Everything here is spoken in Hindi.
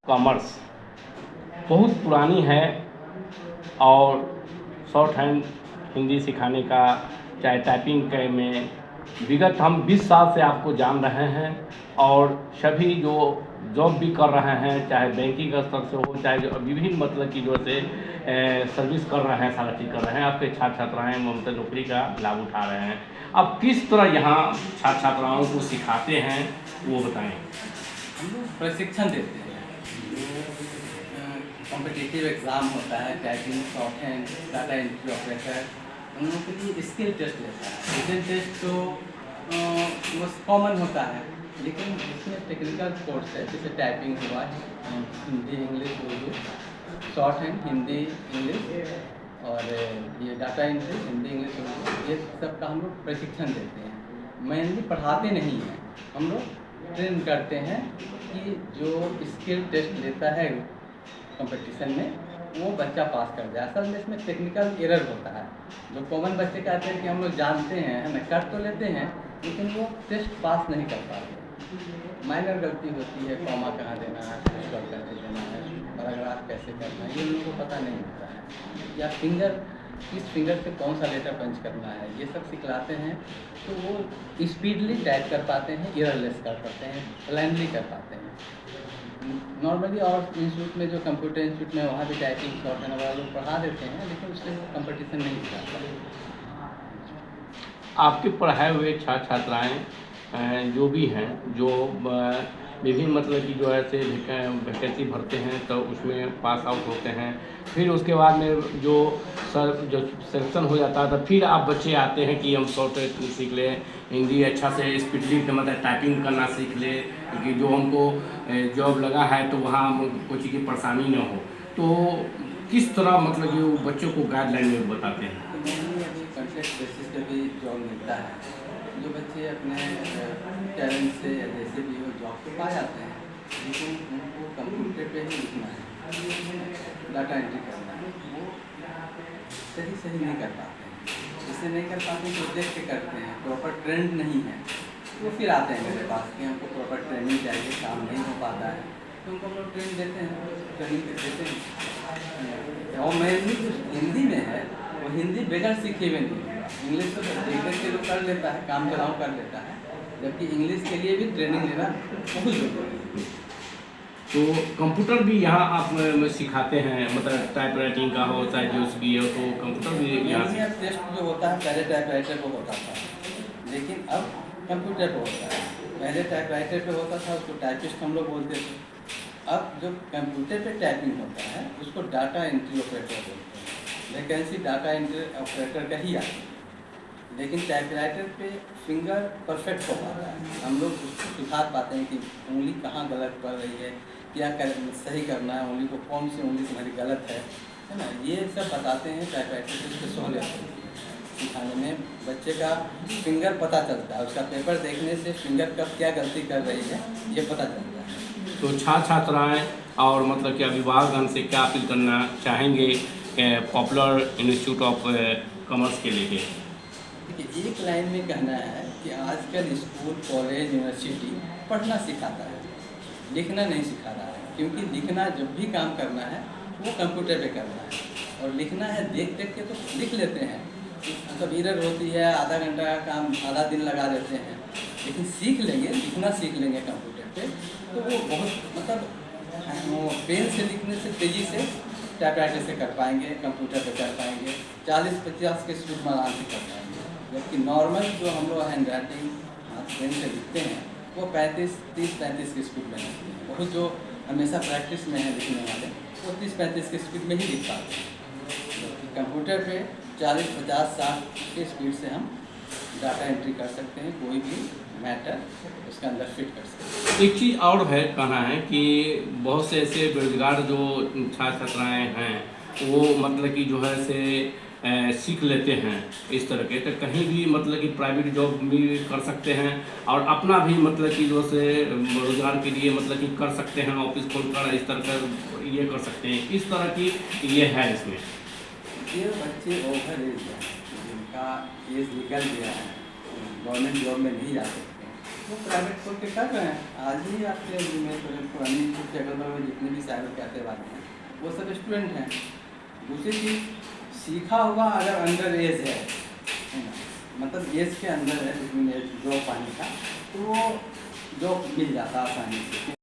कॉमर्स बहुत पुरानी है और शॉर्ट हैंड हिंदी सिखाने का चाहे टाइपिंग के में विगत हम 20 साल से आपको जान रहे हैं और सभी जो जॉब भी कर रहे हैं, चाहे बैंकिंग का स्तर से हो, चाहे जो विभिन्न मतलब की जो से सर्विस कर रहे हैं, सारा चीज़ कर रहे हैं, आपके छात्र छात्राएँ मतलब नौकरी का लाभ उठा रहे हैं। अब किस तरह यहाँ छात्र छात्राओं को सिखाते हैं वो बताएं। हम लोग प्रशिक्षण देते हैं। कॉम्पिटिटिव एग्ज़ाम होता है, typing, short hand, data entry operator, उन लोगों के लिए स्किल टेस्ट लेता है। रिटन टेस्ट तो बस कॉमन होता है, लेकिन इसमें टेक्निकल कोर्स है, जैसे टाइपिंग हुआ, Hindi English Urdu, short hand Hindi English, और ये data entry Hindi English Urdu, ये सब का हम लोग प्रशिक्षण देते हैं। मेनली पढ़ाते नहीं हैं, हम लोग ट्रेन करते हैं कि जो स्किल टेस्ट लेता है कंपटीशन में वो बच्चा पास कर जाए। असल में इसमें टेक्निकल एरर होता है। जो कॉमन बच्चे कहते हैं कि हम लोग जानते हैं, हमें कर तो लेते हैं, लेकिन वो टेस्ट पास नहीं कर पाते। माइनर गलती होती है, कॉमा कहाँ देना है, फुल कैसे देना है, पैराग्राफ कैसे करना है, ये उनको पता नहीं होता है। या फिंगर, किस फिंगर से कौन सा लेटर पंच करना है, ये सब सिखलाते हैं, तो वो स्पीडली टाइप कर पाते हैं, एररलेस कर पाते हैं, प्लानली कर पाते हैं। नॉर्मली और इंस्टीट्यूट में जो कंप्यूटर इंस्टीट्यूट में वहाँ भी टाइपिंग शॉर्ट हैंड वाला लोग पढ़ा देते हैं, लेकिन उससे कंपटीशन नहीं दिखाता। आपके पढ़ाए हुए छात्र छात्राएँ जो भी हैं, जो विभिन्न मतलब की जो है से वैकेंसी भरते हैं तो उसमें पास आउट होते हैं, फिर उसके बाद में जो सिलेक्शन हो जाता है तो फिर आप बच्चे आते हैं कि हम सॉफ्टवेयर सीख लें, हिंदी अच्छा से स्पीडली मतलब टाइपिंग करना सीख लें, क्योंकि जो हमको जॉब लगा है तो वहाँ कोई चीज़ की परेशानी न हो। तो किस तरह मतलब कि वो बच्चों को गाइडलाइन में बताते हैं? तो मेनली अभी कॉन्ट्रैक्ट बेसिस पे भी जॉब मिलता है। जो बच्चे अपने टैलेंट से या जैसे भी हो जॉब तो पा जाते हैं, लेकिन उनको कंप्यूटर पे ही लिखना है, डाटा एंट्री करना है, वो सही नहीं कर पाते हैं। इससे नहीं कर पाते तो देख के करते हैं, प्रॉपर ट्रेंड नहीं है, तो फिर आते हैं मेरे पास कि हमको प्रॉपर ट्रेनिंग चाहिए, काम नहीं हो पाता है, तो उनको हम लोग ट्रेन देते हैं, ट्रेनिंग देते हैं। और मेनली जो हिंदी में है वो हिंदी बगैर सीखे हुए नहीं होगा। इंग्लिश तो देख के लोग कर लेता है, काम चलाओ कर लेता है, जबकि इंग्लिश के लिए भी ट्रेनिंग लेना बहुत जरूरी है। तो कंप्यूटर भी यहाँ आप सिखाते हैं, मतलब टाइप राइटिंग का हो चाहे जो भी हो, तो कंप्यूटर भी यहाँ से टेस्ट जो होता है पहले टाइप राइटर पर होता था, लेकिन अब कंप्यूटर पर होता है। पहले टाइप राइटर पर होता था, उसको टाइपिस्ट हम लोग बोलते थे। अब जो कंप्यूटर पे टाइपिंग होता है उसको डाटा एंट्री ऑपरेटर बोलते हैं। वैकेंसी डाटा एंट्री ऑपरेटर का ही आती है, लेकिन टाइपराइटर पे फिंगर परफेक्ट हो पाता है। हम लोग उसको सिखा पाते हैं कि उंगली कहाँ गलत पड़ रही है, क्या सही करना है, उंगली को कौन सी उंगली तुम्हारी गलत है ना, ये सब बताते हैं। टाइपराइटर से सहूलियत सिखाने में बच्चे का फिंगर पता चलता है, उसका पेपर देखने से फिंगर कब क्या गलती कर रही है ये पता चलता है। तो छात्र छात्राएँ और मतलब कि अभिभावकगण से क्या अपील करना चाहेंगे पॉपुलर इंस्टीट्यूट ऑफ कॉमर्स के लिए? देखिए, एक लाइन में कहना है कि आजकल स्कूल, कॉलेज, यूनिवर्सिटी पढ़ना सिखाता है, लिखना नहीं सिखा रहा है। क्योंकि लिखना जब भी काम करना है वो कंप्यूटर पे करना है, और लिखना है देख के तो लिख लेते हैं, मतलब एरर होती है, आधा घंटा का काम आधा दिन लगा देते हैं, लेकिन सीख लेंगे, लिखना सीख लेंगे कंप्यूटर पे, तो वो बहुत मतलब वो पेन से लिखने से तेज़ी से टाइपराइटर से कर पाएंगे, कंप्यूटर पे कर पाएंगे, 40-50 के स्पीड में आराम से कर पाएंगे। जबकि नॉर्मल जो हम लोग हैंड राइटिंग पेन से लिखते हैं वो 30-35 की स्पीड में लिखते हैं। बहुत जो हमेशा प्रैक्टिस में है लिखने वाले वो 30-35 की स्पीड में ही लिख पाते हैं। जबकि कंप्यूटर पे 40-50-60 के स्पीड से हम डाटा एंट्री कर सकते हैं, कोई भी मैटर उसके अंदर फिट कर सकते हैं। एक चीज़ और है, कहना है कि बहुत से ऐसे बेरोजगार जो छात्र छात्राएँ हैं वो मतलब कि जो है से सीख लेते हैं इस तरह के, तो कहीं भी मतलब कि प्राइवेट जॉब भी कर सकते हैं और अपना भी मतलब कि जो से रोजगार के लिए मतलब कि कर सकते हैं, ऑफिस खोलकर इस तरह का ये कर सकते हैं, इस तरह की ये है इसमें। ये बच्चे ओवर एज हैं, जिनका एज निकल गया है, गवर्नमेंट जॉब में नहीं जा सकते, वो प्राइवेट खोल के कर रहे हैं। आज ही आपके में पुरानी के अगल बगल में जितने भी साइबर कैफे वाले हैं वो सब स्टूडेंट हैं। दूसरी चीज़, सीखा हुआ अगर अंडर एज है ना, मतलब एज के अंदर है, बिटवीन एज जॉब पाने का, तो वो जॉब मिल जाता आसानी से।